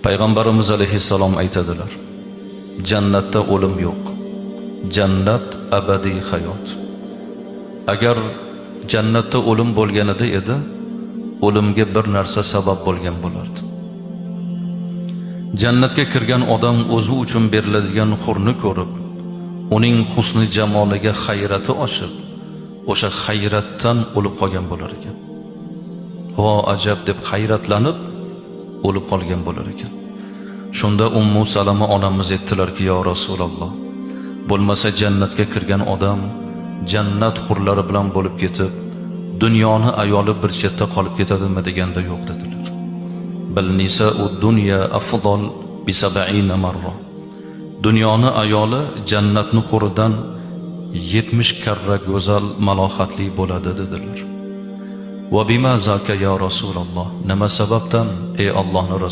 Payg'ambarimiz alayhissalom aytadilar: Jannatda o'lim yo'q. Jannat abadiy hayot. Agar jannatda o'lim bo'lganida edi, o'limga bir narsa sabab bo'lgan bo'lardi. Jannatga kirgan odam o'zi uchun beriladigan hurni ko'rib, uning husni jamoliga hayrati oshib, o'sha hayratdan o'lib qolgan bo'lar ekan. Vo ajab deb hayratlanib o'lib qolgan bo'lar ekan. Shunda Ummu Salama onamiz aytdilarki: "Ya Rasululloh, bo'lmasa jannatga kirgan odam jannat hurlari bilan bo'lib ketib, dunyoni ayoli bir chetda qolib ketadimi?" deganda yo'q dedilar. Bal nisa'ud dunya afdal bi 70 marra. Dunyoni ayoli jannatni huridan 70 karra go'zal, malohatli bo'ladi dedilar. Va bima zaka ya Rasululloh? Nima sababdan ey Allohning rasul